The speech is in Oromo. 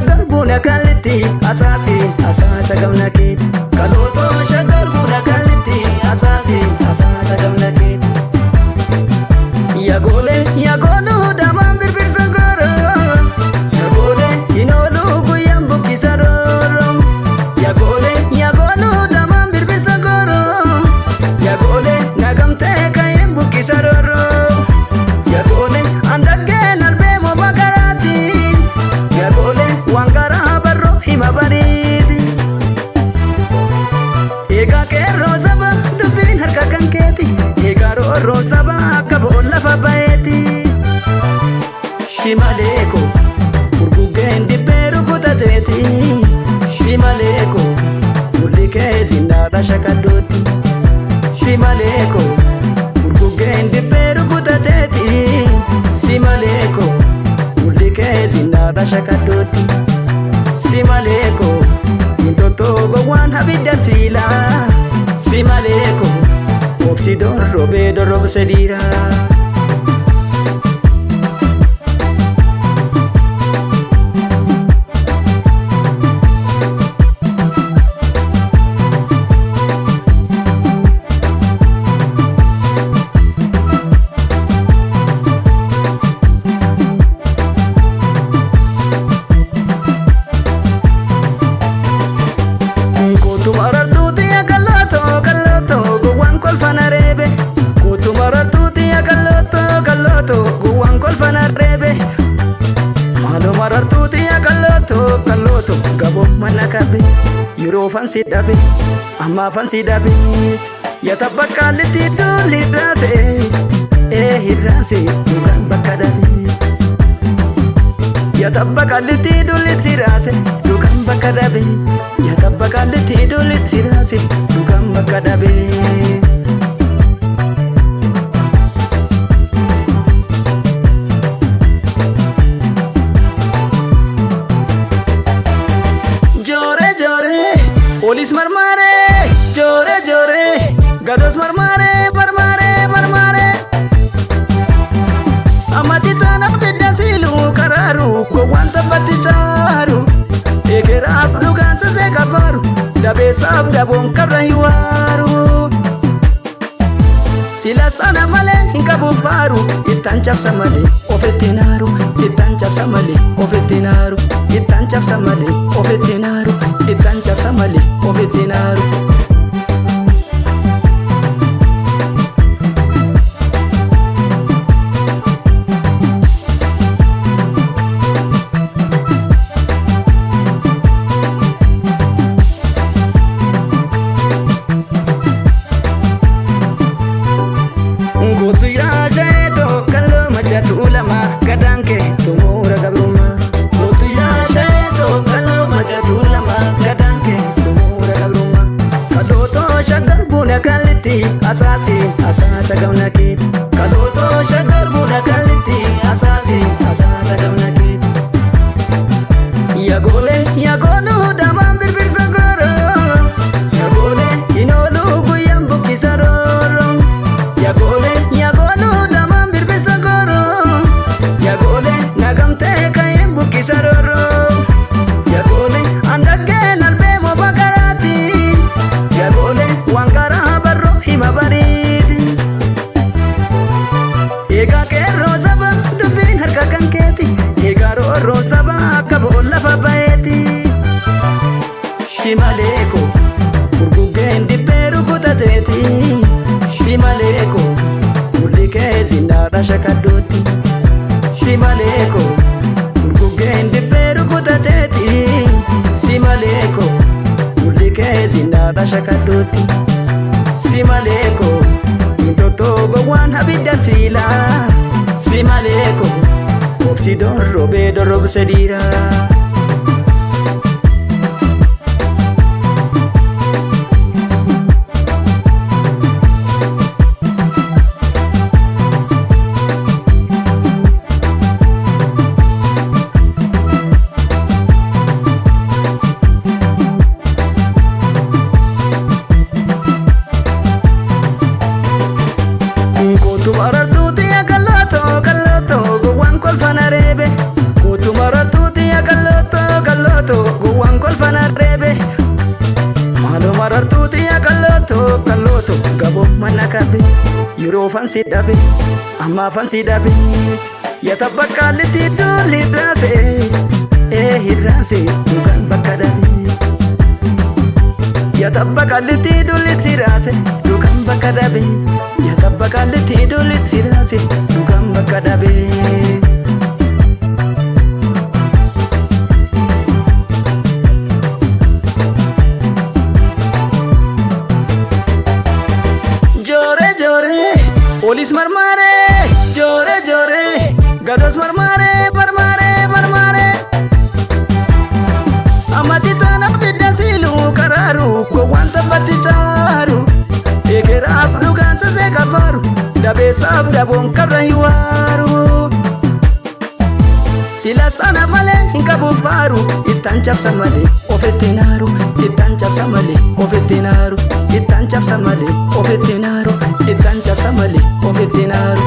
shaggar buna kallitti asaasin asaasa gamna keeti. Kalootoo shaggar buna kallitti asaasin asaasa gamna keeti. Yagooluu damaan birbirsa gooroo. Yagoole inooluu guyyaan buqqisa rooroo. Yagooluu damaan birbirsa gooroo. Yagoole nagamtee ka'een buqqisa rooroo. Yagoole andaggeen albee mooba garaati. Yagoole waan garaa barroo hima bariiti. Eegaa qeerroo saba dubbiin harka kan keeti. Eegaa roorroo saba akka boolla fabayeeti. Shimaleeko furguggeen dibbee rukuta jeeti. Shimaleeko mulli kee zinnaadha shakaddooti. Shimaleeko furguggeen dibbee rukuta jeeti. Shimaleeko mulli kee zinnaadha shakaddooti. Shimaleeko intotoo gowwaan habidda siila. Shimaleeko obsi dorrobee dorrobse dhiira. Guwaan kolfana reebe maaloo marartuuti kalooto gaboo mana kabe yeroo fansi dhabe ammaa fansi dhabe yata bakka litti dulli hidhaase hidhaase duukaan bakka dhabe yata bakka litti dulli siraase duukaan bakka dhabe yata bakka litti dulli siraase duukaan bakka dhabe. Polis marmare, jore, gados marmare. Amati tana bidda silu kararu, gowwaan taphatti chaaru. Eegeraaf dhugaan sasee kafaru, dabeessaaf daboon qabra hiwaaru. Sila sana malee hin qabu faaru, ittaan cabsa malee ofitti naaru. Ittaan cabsa malee ofitti naaru. Ittaan cabsa malee ofitti naaru. Ittaan cabsa malee ofitti naaru. Gootu yaasheetoo kalloo machatu lama gadaan kee tumuura gabrummaa. Gootu yaasheetoo kalloo machatu lama gadaan kee tumuura gabrummaa. Kalootoo shaggar buna kallitti asaasin asaasa gamna keeti. Kalootoo shaggar buna kallitti asaasin asaasa gamna keeti. Yagooluu damaan birbirsa gooroo. Yagoole inooluu guyyaan buqqisa rooroo. Yagooluu damaan birbirsa gooroo. Yagoole nagamtee ka'een buqqisa rooroo. Yagoole andaggeen albee mooba garaati. Yagoole waan garaa barroo hima bariiti. Eegaa qeerroo saba dubbiin harka kan keeti. Eegaa roorroo saba akka boolla fabayeeti. Shimaleeko furguggeen dibbee rukuta jeeti. Shimaleeko mulli kee zinnaadha shakaddooti. Shimaleeko furguggeen dibbee rukuta jeeti. Shimaleeko mulli kee zinnaadha shakaddooti. Shimaleeko intotoo gowwaan habidda siila. Shimaleeko obsi dorrobee dorrobse dhiira. Gootu marartuuti kalooto gowwaan kolfana reebe. Gootu marartuuti kalooto. yeroo fansi dhabe amma fansi dhabe yatabakkaalitti dulli hidhaase hidhaase dhugaan bakka dhabe yatabakkaalitti dulli siraase dhugaan bakka dhabe yatabakkaalitti dulli siraase dhugaan bakka dhabe. Polis marmare, jore jore, gados marmare, marmare, marmare. Amati tanah beda silu kararu, ko wanta baticaru. Ekera abdukan sese kafaru, dabe sab dabong kabrahiwaru. Sila sana male hinka bufaru, itancap samale, ofetinaru, itancap samale, ofetinaru, itancap samale, ofetinaru, itancap samale, ofetinaru.